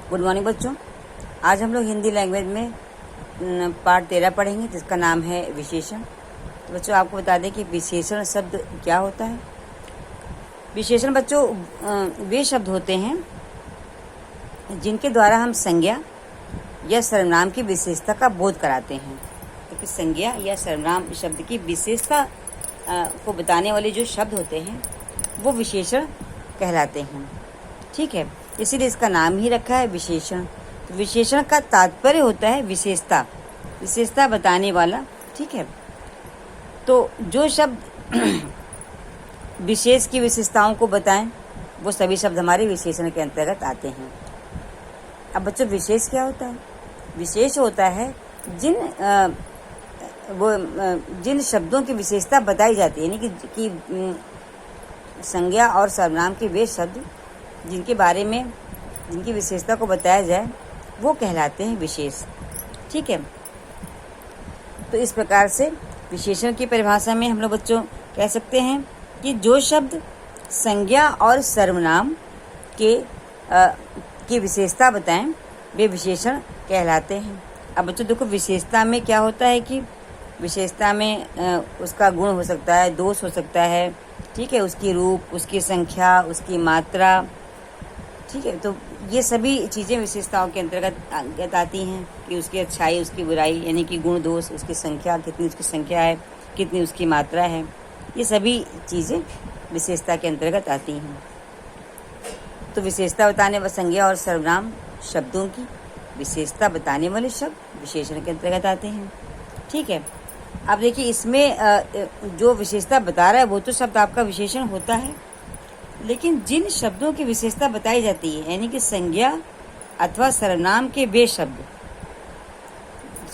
Good morning बच्चों। आज हम लोग हिंदी लैंग्वेज में पार्ट 13 पढ़ेंगे जिसका नाम है विशेषण। तो बच्चों आपको बता दें कि विशेषण शब्द क्या होता है। विशेषण बच्चों वे शब्द होते हैं जिनके द्वारा हम संज्ञा या सर्वनाम की विशेषता का बोध कराते हैं। क्योंकि संज्ञा या सर्वनाम शब्द की विशेषता को बताने वाले जो शब्द होते हैं वो विशेषण कहलाते हैं। ठीक है, इसीलिए इसका नाम ही रखा है विशेषण। तो विशेषण का तात्पर्य होता है विशेषता, विशेषता बताने वाला। ठीक है, तो जो शब्द विशेष की विशेषताओं को बताएं वो सभी शब्द हमारे विशेषण के अंतर्गत आते हैं। अब बच्चों विशेष क्या होता है? विशेष होता है जिन शब्दों की विशेषता बताई जाती है, यानी कि संज्ञा और सर्वनाम के वे शब्द जिनके बारे में जिनकी विशेषता को बताया जाए वो कहलाते हैं विशेष। ठीक है, तो इस प्रकार से विशेषण की परिभाषा में हम लोग बच्चों कह सकते हैं कि जो शब्द संज्ञा और सर्वनाम की विशेषता बताएं वे विशेषण कहलाते हैं। अब बच्चों देखो विशेषता में क्या होता है कि विशेषता में उसका गुण हो सकता है, दोष हो सकता है। ठीक है, उसकी रूप, उसकी संख्या, उसकी मात्रा। ठीक है, तो ये सभी चीज़ें विशेषताओं के अंतर्गत आती हैं कि उसकी अच्छाई, उसकी बुराई, यानी कि गुण दोष, उसकी संख्या, कितनी उसकी संख्या है, कितनी उसकी मात्रा है। ये सभी चीज़ें विशेषता के अंतर्गत आती हैं। तो विशेषता बताने वाले संज्ञा और सर्वनाम शब्दों की विशेषता बताने वाले शब्द विशेषण के अंतर्गत आते हैं। ठीक है, अब देखिए इसमें जो विशेषता बता रहा है वो तो शब्द आपका विशेषण होता है, लेकिन जिन शब्दों की विशेषता बताई जाती है यानी कि संज्ञा अथवा सर्वनाम के वे शब्द,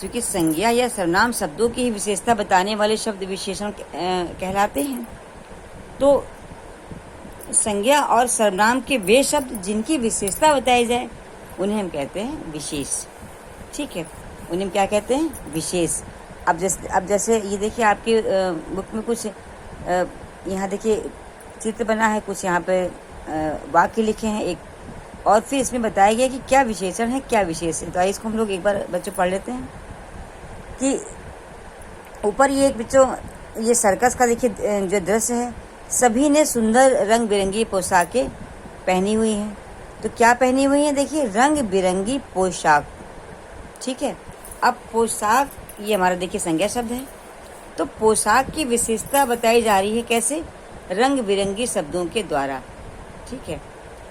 क्योंकि संज्ञा या सर्वनाम शब्दों की विशेषता बताने वाले शब्द विशेषण कहलाते हैं। तो संज्ञा और सर्वनाम के वे शब्द जिनकी विशेषता बताई जाए उन्हें हम कहते हैं विशेष। ठीक है, उन्हें हम क्या कहते हैं? विशेष। अब जैसे ये देखिए आपके बुक में कुछ यहाँ देखिए चित्र बना है, कुछ यहाँ पे वाक्य लिखे हैं एक, और फिर इसमें बताया गया कि क्या विशेषण है, क्या विशेष है। तो आइए इसको हम लोग एक बार बच्चों पढ़ लेते हैं कि ऊपर ये एक बच्चों ये सर्कस का देखिए जो दृश्य है, सभी ने सुंदर रंग बिरंगी पोशाकें पहनी हुई हैं। तो क्या पहनी हुई हैं? देखिए रंग बिरंगी पोशाक। ठीक है, अब पोशाक ये हमारा देखिए संज्ञा शब्द है, तो पोशाक की विशेषता बताई जा रही है कैसे? रंग बिरंगी शब्दों के द्वारा। ठीक है,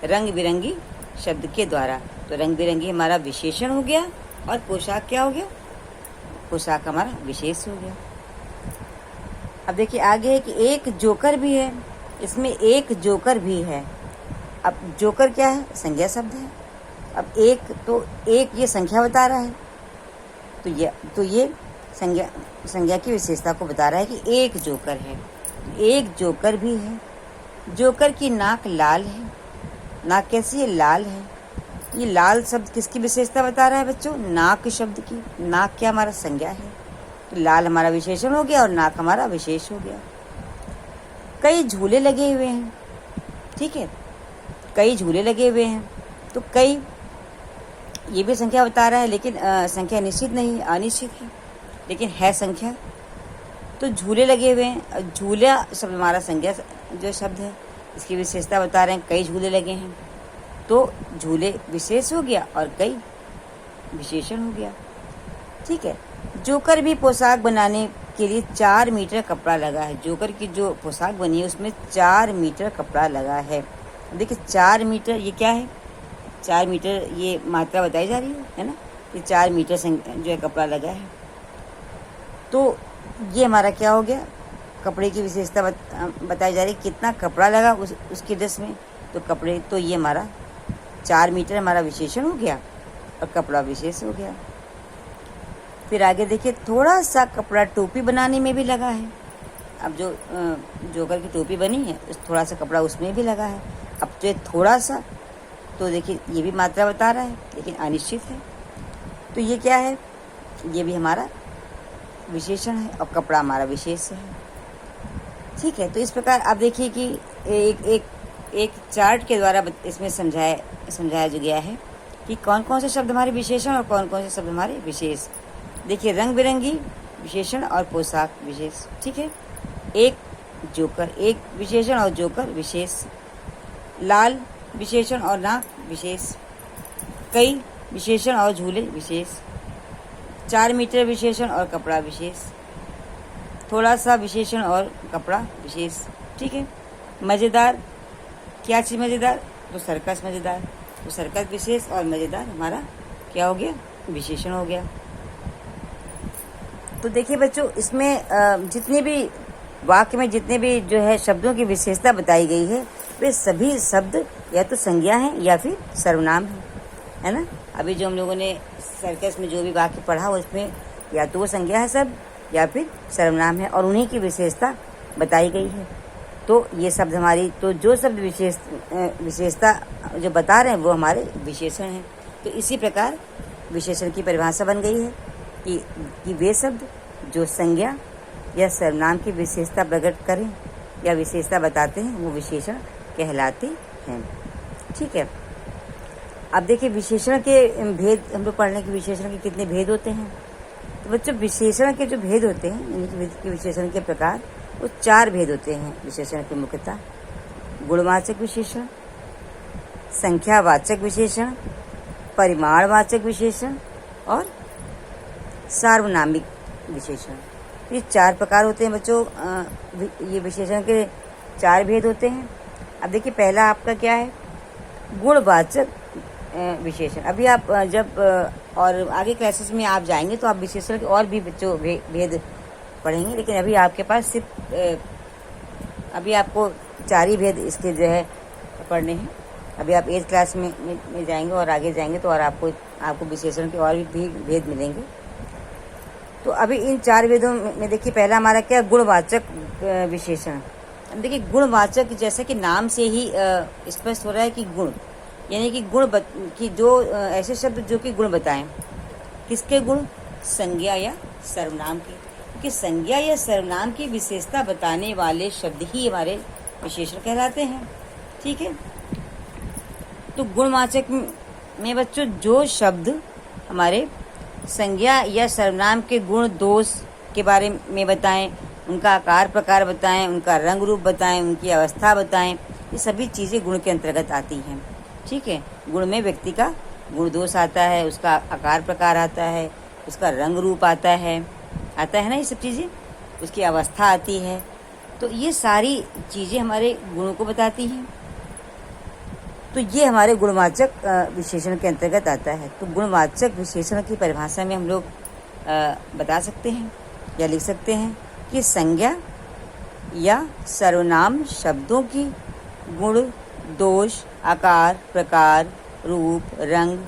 रंग बिरंगी शब्द के द्वारा। तो रंग बिरंगी हमारा विशेषण हो गया और पोशाक क्या हो गया? पोशाक हमारा विशेष हो गया। अब देखिए आगे है कि एक जोकर भी है, इसमें एक जोकर भी है। अब जोकर क्या है? संज्ञा शब्द है। अब एक ये संख्या बता रहा है, तो ये संज्ञा की विशेषता को बता रहा है कि एक जोकर है। एक जोकर भी है। जोकर की नाक लाल है। नाक कैसी है? लाल है। ये लाल शब्द किसकी विशेषता बता रहा है बच्चों? नाक शब्द की। नाक क्या हमारा संज्ञा है, तो लाल हमारा विशेषण हो गया और नाक हमारा विशेष हो गया। कई झूले लगे हुए हैं। ठीक है, कई झूले लगे हुए हैं, तो कई ये भी संख्या बता रहा है, लेकिन संख्या निश्चित नहीं, अनिश्चित है, लेकिन है संख्या। तो झूले लगे हुए हैं। झूला शब्द हमारा संज्ञा जो शब्द है, इसकी विशेषता बता रहे हैं, कई झूले लगे हैं, तो झूले विशेष हो गया और कई विशेषण हो गया। ठीक है, जोकर भी पोशाक बनाने के लिए 4 मीटर कपड़ा लगा है। जोकर की जो पोशाक बनी है उसमें 4 मीटर कपड़ा लगा है। देखिए 4 मीटर ये क्या है? 4 मीटर ये मात्रा बताई जा रही है ना, ये 4 मीटर जो है कपड़ा लगा है। तो ये हमारा क्या हो गया? कपड़े की विशेषता बताई जा रही है, कितना कपड़ा लगा उसके ड्रेस में। तो कपड़े, तो ये हमारा 4 मीटर हमारा विशेषण हो गया और कपड़ा विशेष हो गया। फिर आगे देखिए थोड़ा सा कपड़ा टोपी बनाने में भी लगा है। अब जो जोकर की टोपी बनी है थोड़ा सा कपड़ा उसमें भी लगा है। अब तो थोड़ा सा, तो देखिए ये भी मात्रा बता रहा है लेकिन अनिश्चित है, तो ये क्या है? ये भी हमारा विशेषण है और कपड़ा हमारा विशेष है। ठीक है, तो इस प्रकार आप देखिए कि एक चार्ट के द्वारा इसमें समझाया जो गया है कि कौन कौन से शब्द हमारे विशेषण और कौन कौन से शब्द हमारे विशेष। देखिए, रंग बिरंगी विशेषण और पोशाक विशेष, ठीक है। एक जोकर, एक विशेषण और जोकर विशेष। लाल विशेषण और नाक विशेष। कई विशेषण और झूले विशेष। 4 मीटर विशेषण और कपड़ा विशेष। थोड़ा सा विशेषण और कपड़ा विशेष, ठीक है। मज़ेदार, क्या चीज़ मज़ेदार? तो सर्कस मज़ेदार। तो सर्कस विशेष और मज़ेदार हमारा क्या हो गया? विशेषण हो गया। तो देखिए बच्चों, इसमें जितने भी वाक्य में जितने भी जो है शब्दों की विशेषता बताई गई है, वे सभी शब्द या तो संज्ञा हैं या फिर सर्वनाम है ना। अभी जो हम लोगों ने सर्कस में जो भी वाक्य पढ़ा, उसमें या तो वो संज्ञा है शब्द या फिर सर्वनाम है, और उन्हीं की विशेषता बताई गई है। तो ये शब्द हमारी, तो जो शब्द विशेषता जो बता रहे हैं वो हमारे विशेषण हैं। तो इसी प्रकार विशेषण की परिभाषा बन गई है कि वे शब्द जो संज्ञा या सर्वनाम की विशेषता प्रकट करें या विशेषता बताते हैं, वो विशेषण कहलाते हैं, ठीक है। अब देखिए, विशेषण के भेद हम लोग पढ़ने के, विशेषण के कितने भेद होते हैं। तो बच्चों, विशेषण के जो भेद होते हैं, इनके विशेषण के प्रकार, वो 4 भेद होते हैं विशेषण के मुख्यतः। गुणवाचक विशेषण, संख्यावाचक विशेषण, परिमाणवाचक विशेषण और सार्वनामिक विशेषण। ये 4 प्रकार होते हैं बच्चों। ये विशेषण के 4 भेद होते हैं। अब देखिए, पहला आपका क्या है? गुणवाचक विशेषण। अभी आप जब और आगे क्लासेस में आप जाएंगे तो आप विशेषण के और भी बच्चों भेद पढ़ेंगे, लेकिन अभी आपके पास सिर्फ अभी आपको 4 ही भेद इसके जो है पढ़ने हैं। अभी आप 8th क्लास में जाएंगे और आगे जाएंगे तो और आपको विशेषण के और भी भेद मिलेंगे। तो अभी इन 4 भेदों में देखिए, पहला हमारा क्या? गुणवाचक विशेषण। अब देखिए, गुणवाचक जैसे कि नाम से ही स्पष्ट हो रहा है कि गुण, यानी कि कि जो ऐसे शब्द जो कि गुण बताएं। किसके गुण? संज्ञा या सर्वनाम के। क्योंकि संज्ञा या सर्वनाम की विशेषता बताने वाले शब्द ही हमारे विशेषण कहलाते हैं, ठीक है। तो गुणवाचक में बच्चों जो शब्द हमारे संज्ञा या सर्वनाम के गुण दोष के बारे में बताएं, उनका आकार प्रकार बताएं, उनका रंग रूप बताएं, उनकी अवस्था बताएं, ये सभी चीज़ें गुण के अंतर्गत आती हैं, ठीक है। गुण में व्यक्ति का गुण दोष आता है, उसका आकार प्रकार आता है, उसका रंग रूप आता है ना, ये सब चीज़ें, उसकी अवस्था आती है। तो ये सारी चीज़ें हमारे गुणों को बताती हैं। तो ये हमारे गुणवाचक विशेषण के अंतर्गत आता है। तो गुणवाचक विशेषण की परिभाषा में हम लोग बता सकते हैं या लिख सकते हैं कि संज्ञा या सर्वनाम शब्दों की गुण, दोष, आकार, प्रकार, रूप, रंग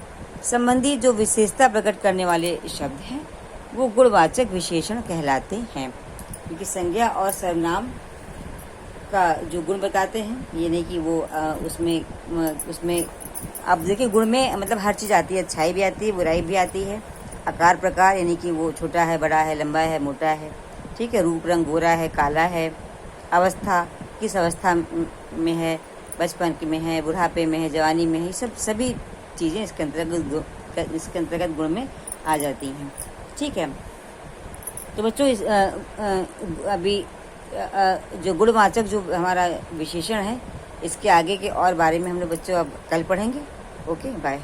संबंधी जो विशेषता प्रकट करने वाले शब्द हैं, वो गुणवाचक विशेषण कहलाते हैं। क्योंकि संज्ञा और सर्वनाम का जो गुण बताते हैं, ये नहीं कि वो उसमें अब देखिए, गुण में मतलब हर चीज़ आती है, अच्छाई भी आती है, बुराई भी आती है। आकार प्रकार यानी कि वो छोटा है, बड़ा है, लंबा है, मोटा है, ठीक है। रूप रंग गोरा है, काला है। अवस्था, किस अवस्था में है, बचपन में है, बुढ़ापे में है, जवानी में है, ये सभी चीज़ें इसके अंतर्गत गुण में आ जाती हैं, ठीक है। तो बच्चों, अभी जो गुणवाचक जो हमारा विशेषण है, इसके आगे के और बारे में हम लोग बच्चों अब कल पढ़ेंगे। Okay, bye.